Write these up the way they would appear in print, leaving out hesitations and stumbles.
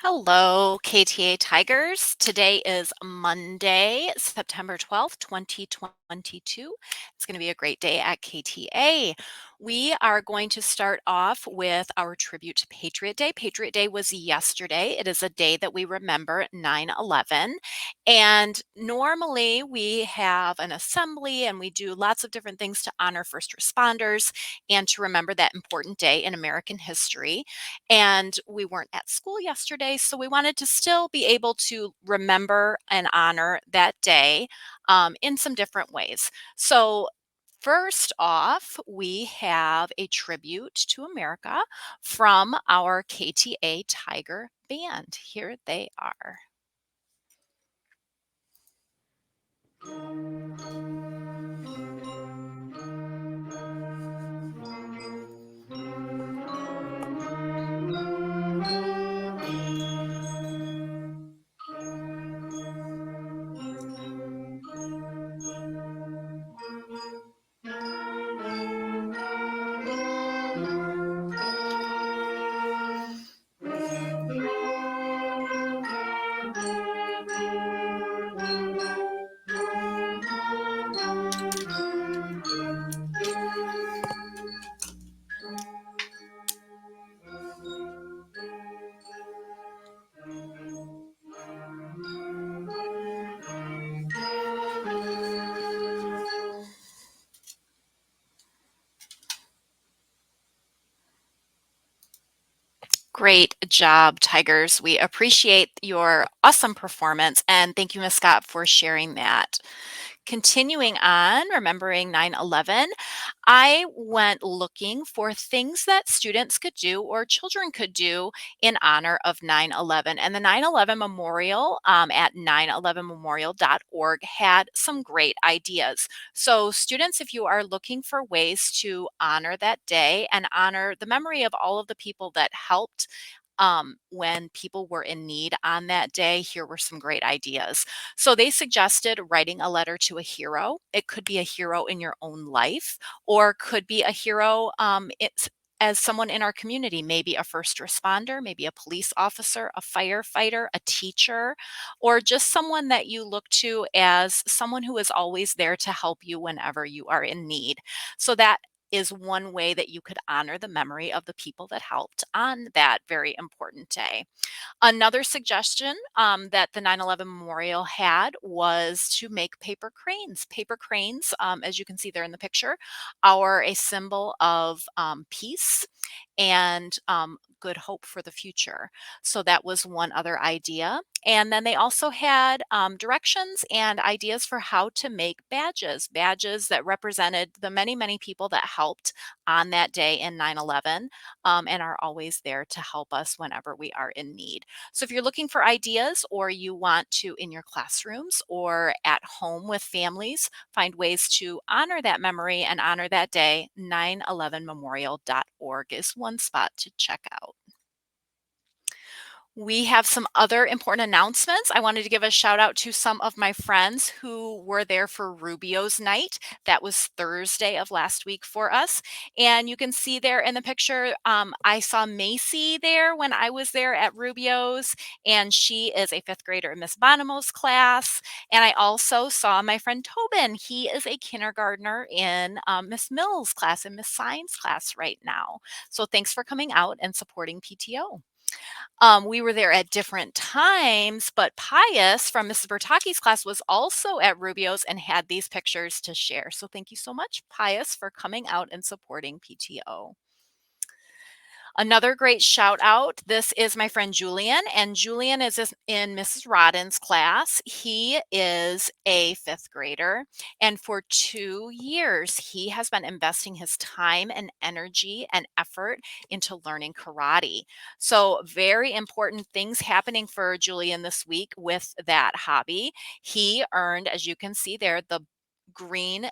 Hello, Kta Tigers. Today is Monday, September 12th, 2022. It's going to be a great day at KTA. We are going to start off with our tribute to Patriot Day. Patriot Day was yesterday. It is a day that we remember 9/11. And normally we have an assembly and we do lots of different things to honor first responders and to remember that important day in American history. And we weren't at school yesterday, so we wanted to still be able to remember and honor that day in some different ways. So, first off, we have a tribute to America from our KTA Tiger Band. Here they are. Great job, Tigers. We appreciate your awesome performance, and thank you, Ms. Scott, for sharing that. Continuing on, remembering 9/11, I went looking for things that students could do or children could do in honor of 9/11. And the 9/11 Memorial at 911memorial.org had some great ideas. So, students, if you are looking for ways to honor that day and honor the memory of all of the people that helped when people were in need on that day, here were some great ideas. So they suggested writing a letter to a hero. It could be a hero in your own life, or could be a hero as someone in our community, maybe a first responder, maybe a police officer, a firefighter, a teacher, or just someone that you look to as someone who is always there to help you whenever you are in need. So that is one way that you could honor the memory of the people that helped on that very important day. Another suggestion that the 9/11 Memorial had was to make paper cranes. Paper cranes, as you can see there in the picture, are a symbol of peace and good hope for the future. So that was one other idea. And then they also had directions and ideas for how to make badges, badges that represented the many, many people that helped on that day in 9/11 and are always there to help us whenever we are in need. So if you're looking for ideas or you want to, in your classrooms or at home with families, find ways to honor that memory and honor that day, 911memorial.org is one spot to check out. We have some other important announcements. I wanted to give a shout out to some of my friends who were there for Rubio's night. That was Thursday of last week for us. And you can see there in the picture, I saw Macy there when I was there at Rubio's, and she is a fifth grader in Miss Bonomo's class. And I also saw my friend Tobin. He is a kindergartner in Miss Mills' class, in Miss Science class right now. So thanks for coming out and supporting PTO. We were there at different times, but Pius from Mrs. Bertocchi's class was also at Rubio's and had these pictures to share. So thank you so much, Pius, for coming out and supporting PTO. Another great shout out. This is my friend Julian, and Julian is in Mrs. Rodden's class. He is a fifth grader, and for 2 years, he has been investing his time and energy and effort into learning karate. So, very important things happening for Julian this week with that hobby. He earned, as you can see there, green.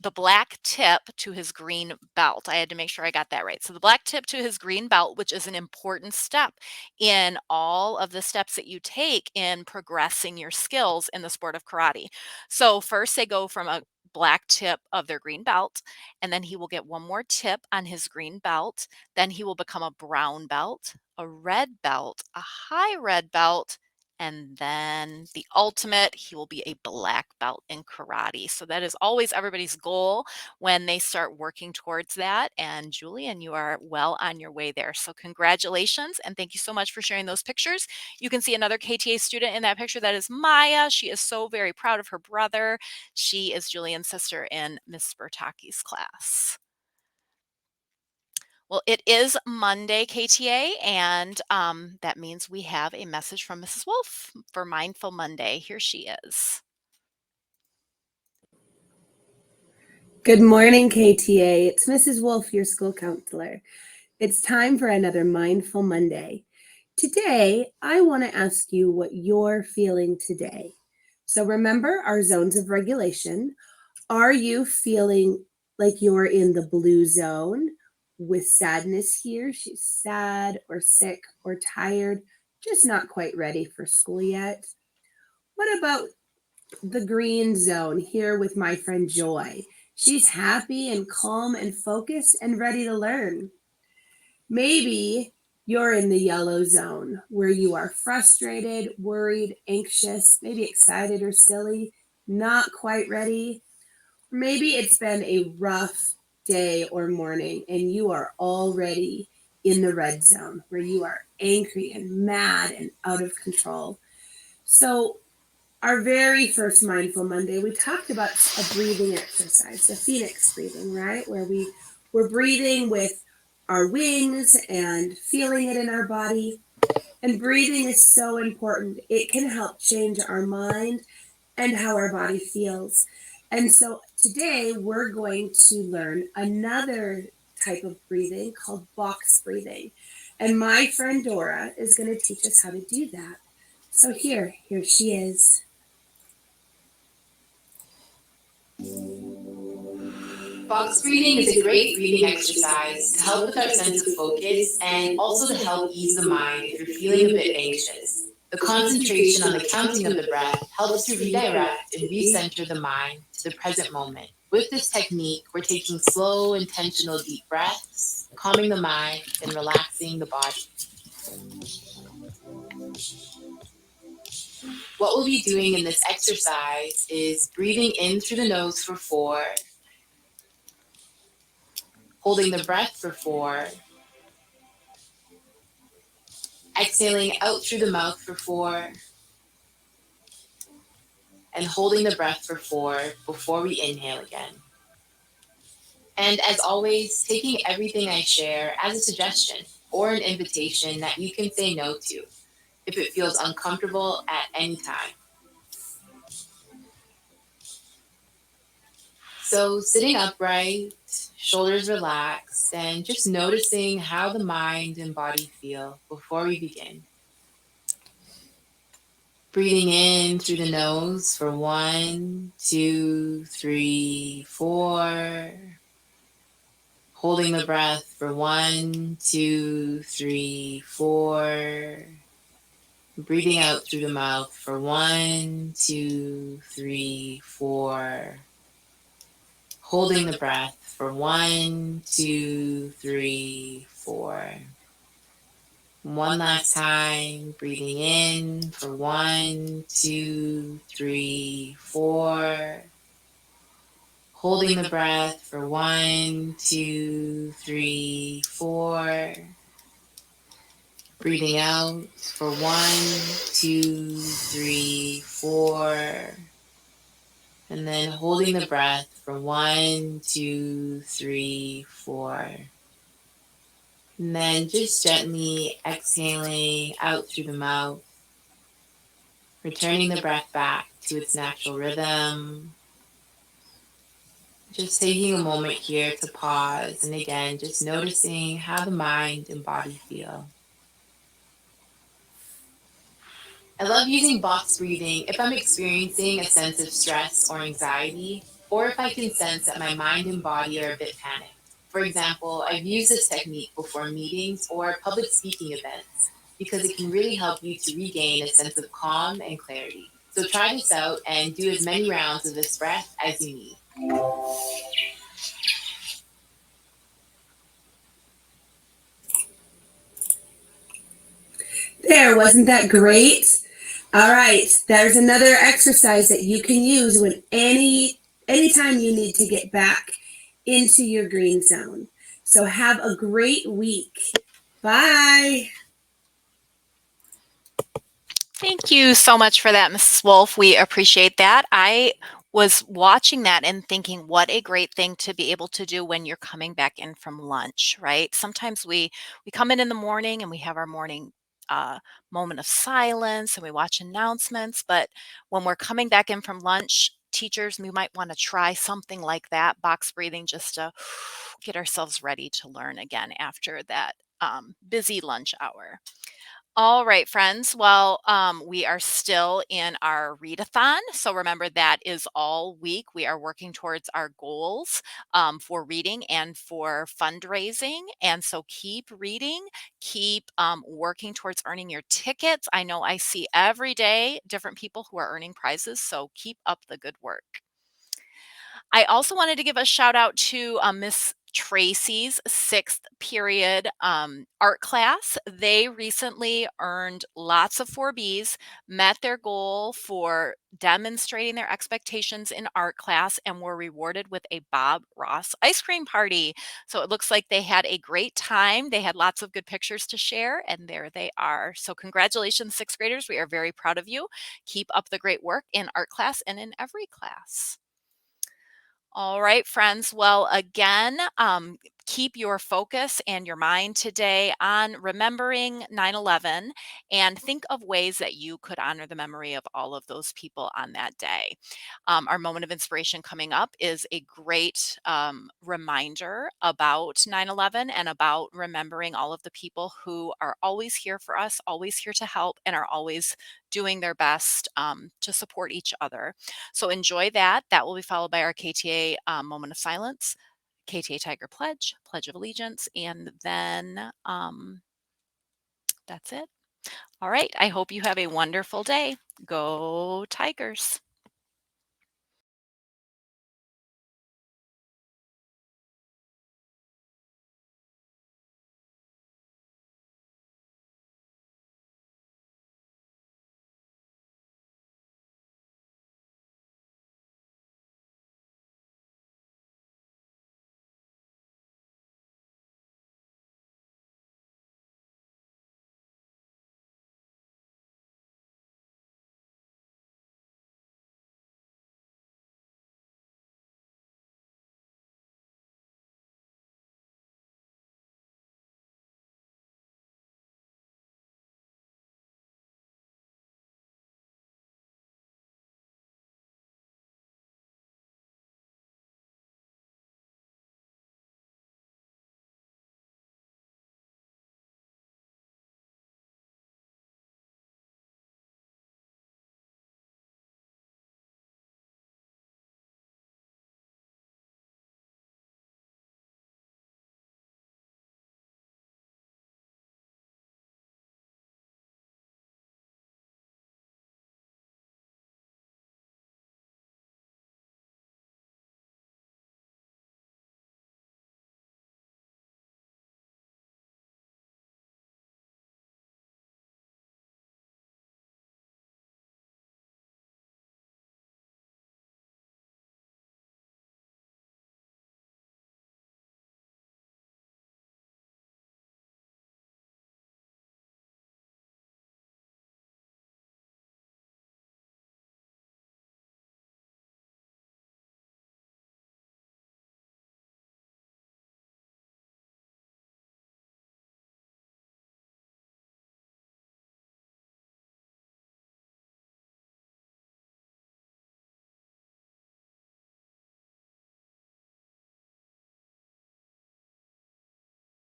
The black tip to his green belt. I had to make sure I got that right. So the black tip to his green belt, which is an important step in all of the steps that you take in progressing your skills in the sport of karate. So first they go from a black tip of their green belt, and then he will get one more tip on his green belt. Then he will become a brown belt, a red belt, a high red belt, and then the ultimate, he will be a black belt in karate. So that is always everybody's goal when they start working towards that. And Julian, you are well on your way there. So congratulations, and thank you so much for sharing those pictures. You can see another KTA student in that picture. That is Maya. She is so very proud of her brother. She is Julian's sister in Miss Bertaki's class. Well, it is Monday, KTA, and that means we have a message from Mrs. Wolf for Mindful Monday. Here she is. Good morning, KTA. It's Mrs. Wolf, your school counselor. It's time for another Mindful Monday. Today, I want to ask you what you're feeling today. So remember our zones of regulation. Are you feeling like you're in the blue zone with sadness here? She's sad or sick or tired, just not quite ready for school yet. What about the green zone here with my friend Joy? She's happy and calm and focused and ready to learn. Maybe you're in the yellow zone where you are frustrated, worried, anxious, maybe excited or silly, not quite ready. Maybe it's been a rough day or morning and you are already in the red zone where you are angry and mad and out of control. So our very first Mindful Monday, we talked about a breathing exercise, the Phoenix breathing, right? Where we're breathing with our wings and feeling it in our body. And breathing is so important. It can help change our mind and how our body feels. And so today we're going to learn another type of breathing called box breathing. And my friend Dora is going to teach us how to do that. So here she is. Box breathing is a great breathing exercise to help with our sense of focus and also to help ease the mind if you're feeling a bit anxious. The concentration on the counting of the breath helps to redirect and recenter the mind to the present moment. With this technique, we're taking slow, intentional deep breaths, calming the mind and relaxing the body. What we'll be doing in this exercise is breathing in through the nose for 4, holding the breath for 4, exhaling out through the mouth for 4, and holding the breath for 4 before we inhale again. And as always, taking everything I share as a suggestion or an invitation that you can say no to if it feels uncomfortable at any time. So sitting upright, shoulders relaxed, and just noticing how the mind and body feel before we begin. Breathing in through the nose for 1, 2, 3, 4. Holding the breath for 1, 2, 3, 4. Breathing out through the mouth for 1, 2, 3, 4. Holding the breath for 1, 2, 3, 4. One last time, breathing in for 1, 2, 3, 4. Holding the breath for 1, 2, 3, 4. Breathing out for 1, 2, 3, 4. And then holding the breath for 1, 2, 3, 4. And then just gently exhaling out through the mouth, returning the breath back to its natural rhythm. Just taking a moment here to pause and again, just noticing how the mind and body feel. I love using box breathing if I'm experiencing a sense of stress or anxiety, or if I can sense that my mind and body are a bit panicked. For example, I've used this technique before meetings or public speaking events because it can really help you to regain a sense of calm and clarity. So try this out and do as many rounds of this breath as you need. There, wasn't that great? All right, there's another exercise that you can use when anytime you need to get back into your green zone. So have a great week. Bye. Thank you so much for that, Mrs. Wolf. We appreciate that. I was watching that and thinking what a great thing to be able to do when you're coming back in from lunch, right? Sometimes we come in the morning and we have our morning moment of silence and we watch announcements, but when we're coming back in from lunch, teachers, we might want to try something like that, box breathing, just to get ourselves ready to learn again after that busy lunch hour. All right, friends. Well, we are still in our readathon. So remember, that is all week. We are working towards our goals for reading and for fundraising. And so keep reading, keep working towards earning your tickets. I know I see every day different people who are earning prizes. So keep up the good work. I also wanted to give a shout out to Miss Tracy's sixth period art class. They recently earned lots of 4Bs, met their goal for demonstrating their expectations in art class, and were rewarded with a Bob Ross ice cream party. So it looks like they had a great time. They had lots of good pictures to share, and there they are. So congratulations, sixth graders. We are very proud of you. Keep up the great work in art class and in every class. All right, friends. Well, again, keep your focus and your mind today on remembering 9/11, and think of ways that you could honor the memory of all of those people on that day. Our moment of inspiration coming up is a great reminder about 9/11 and about remembering all of the people who are always here for us, always here to help, and are always doing their best to support each other. So enjoy that. That will be followed by our KTA moment of silence, KTA Tiger Pledge, Pledge of Allegiance, and then that's it. All right. I hope you have a wonderful day. Go Tigers.